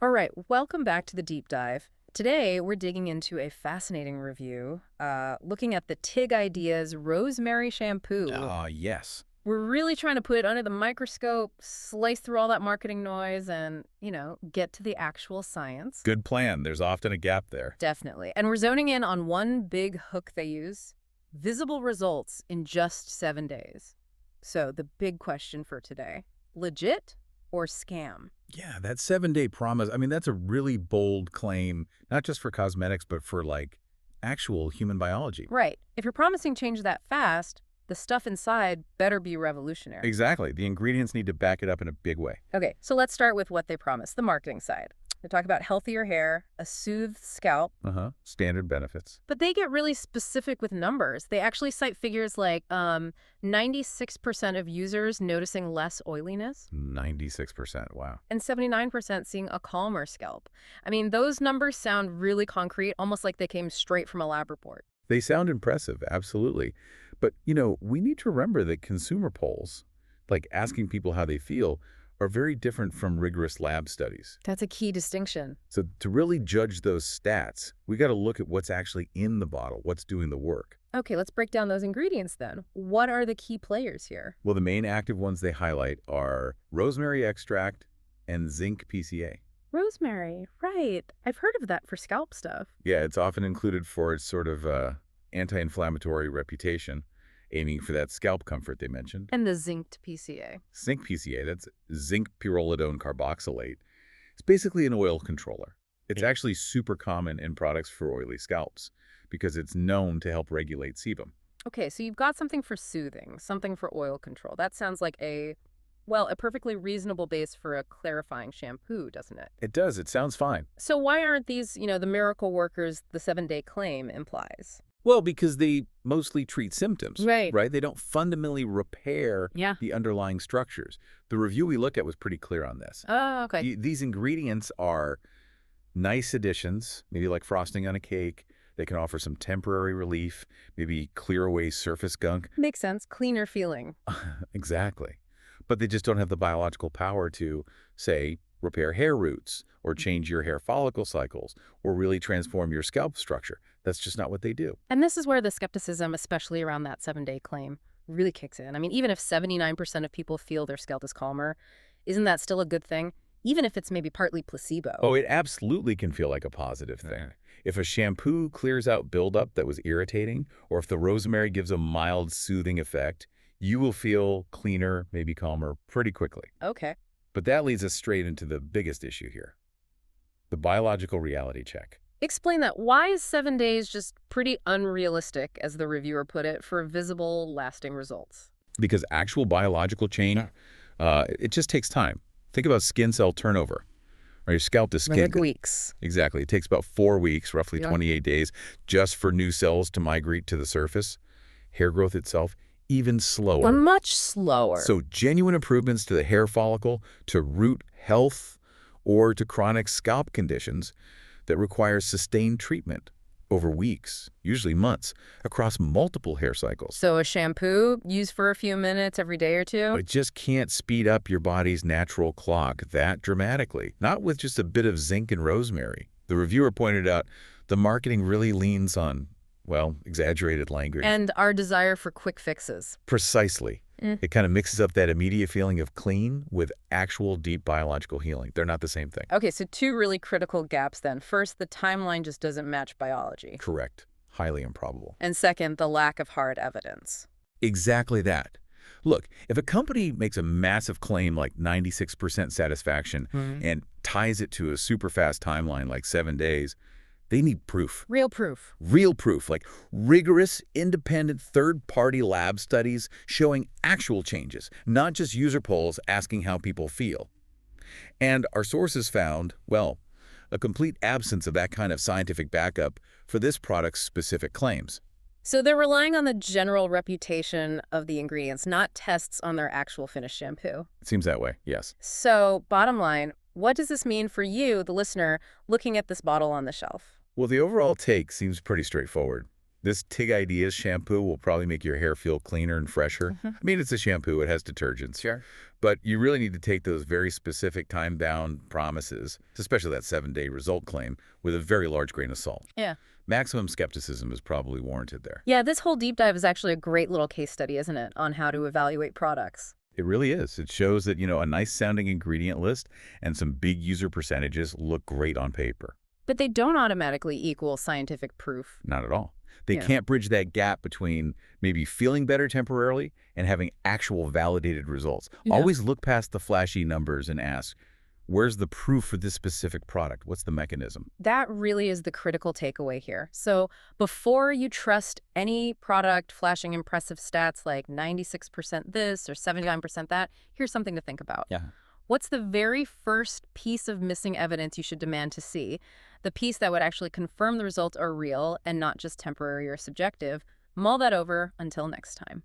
All right, welcome back to the deep dive. Today, we're digging into a fascinating review, looking at the TIG Ideas Rosemary Shampoo. Ah, yes. We're really trying to put it under the microscope, slice through all that marketing noise, and, get to the actual science. Good plan. There's often a gap there. Definitely. And we're zoning in on one big hook they use, visible results in just 7 days. So the big question for today, legit or scam? Yeah, that 7-day promise. I mean, that's a really bold claim, not just for cosmetics, but for actual human biology. Right. If you're promising change that fast, the stuff inside better be revolutionary. Exactly. The ingredients need to back it up in a big way. Okay, so let's start with what they promise, the marketing side. They talk about healthier hair, a soothed scalp, Standard benefits. but they get really specific with numbers. They actually cite figures like 96% of users noticing less oiliness 96%. Wow. and 79% seeing a calmer scalp. I mean, those numbers sound really concrete, almost like they came straight from a lab report. They sound impressive, absolutely. But, we need to remember that consumer polls, like asking people how they feel, are very different from rigorous lab studies. That's a key distinction. So to really judge those stats, we got to look at what's actually in the bottle, what's doing the work. Okay, let's break down those ingredients then. What are the key players here? Well, the main active ones they highlight are rosemary extract and zinc PCA. Rosemary, right. I've heard of that for scalp stuff. Yeah, it's often included for its sort of anti-inflammatory reputation, aiming for that scalp comfort they mentioned. And the zinced PCA. Zinc PCA, that's zinc pyrrolidone carboxylate. It's basically an oil controller. It's actually super common in products for oily scalps because it's known to help regulate sebum. Okay, so you've got something for soothing, something for oil control. That sounds like a perfectly reasonable base for a clarifying shampoo, doesn't it? It does. It sounds fine. So why aren't these, the miracle workers the 7-day claim implies? Well, because they mostly treat symptoms, Right. right? They don't fundamentally repair Yeah. the underlying structures. The review we looked at was pretty clear on this. Oh, okay. These ingredients are nice additions, maybe like frosting on a cake. They can offer some temporary relief, maybe clear away surface gunk. Makes sense. Cleaner feeling. Exactly. But they just don't have the biological power to, say, repair hair roots or change your hair follicle cycles or really transform your scalp structure. That's just not what they do. And this is where the skepticism, especially around that 7-day claim, really kicks in. I mean, even if 79% of people feel their scalp is calmer, isn't that still a good thing? Even if it's maybe partly placebo. Oh, it absolutely can feel like a positive thing. If a shampoo clears out buildup that was irritating, or if the rosemary gives a mild soothing effect, you will feel cleaner, maybe calmer pretty quickly. Okay. But that leads us straight into the biggest issue here, the biological reality check. Explain that. Why is 7 days just pretty unrealistic, as the reviewer put it, for visible, lasting results? Because actual biological change, it just takes time. Think about skin cell turnover. Or your scalp to skin. Like weeks. Exactly. It takes about 4 weeks, roughly Yeah. 28 days, just for new cells to migrate to the surface. Hair growth itself, even slower. Much slower. So genuine improvements to the hair follicle, to root health, or to chronic scalp conditions that require sustained treatment over weeks, usually months, across multiple hair cycles. So a shampoo used for a few minutes every day or two? It just can't speed up your body's natural clock that dramatically, not with just a bit of zinc and rosemary. The reviewer pointed out the marketing really leans on, well, exaggerated language. And our desire for quick fixes. Precisely. Mm. It kind of mixes up that immediate feeling of clean with actual deep biological healing. They're not the same thing. Okay, so 2 really critical gaps then. First, the timeline just doesn't match biology. Correct. Highly improbable. And second, the lack of hard evidence. Exactly that. Look, if a company makes a massive claim like 96% satisfaction and ties it to a super fast timeline like 7 days, they need proof. Real proof. Real proof, like rigorous, independent, third-party lab studies showing actual changes, not just user polls asking how people feel. And our sources found, well, a complete absence of that kind of scientific backup for this product's specific claims. So they're relying on the general reputation of the ingredients, not tests on their actual finished shampoo. It seems that way, yes. So bottom line, what does this mean for you, the listener, looking at this bottle on the shelf? Well, the overall take seems pretty straightforward. This TIG Ideas shampoo will probably make your hair feel cleaner and fresher. Hmm. I mean, it's a shampoo, it has detergents. Sure. But you really need to take those very specific time-bound promises, especially that 7-day result claim, with a very large grain of salt. Yeah. Maximum skepticism is probably warranted there. Yeah, this whole deep dive is actually a great little case study, isn't it, on how to evaluate products. It really is. It shows that, a nice-sounding ingredient list and some big user percentages look great on paper. But they don't automatically equal scientific proof. Not at all. They Yeah. can't bridge that gap between maybe feeling better temporarily and having actual validated results. Yeah. Always look past the flashy numbers and ask, where's the proof for this specific product? What's the mechanism? That really is the critical takeaway here. So before you trust any product flashing impressive stats like 96% this or 79% that, here's something to think about. Yeah. What's the very first piece of missing evidence you should demand to see? The piece that would actually confirm the results are real and not just temporary or subjective. Mull that over until next time.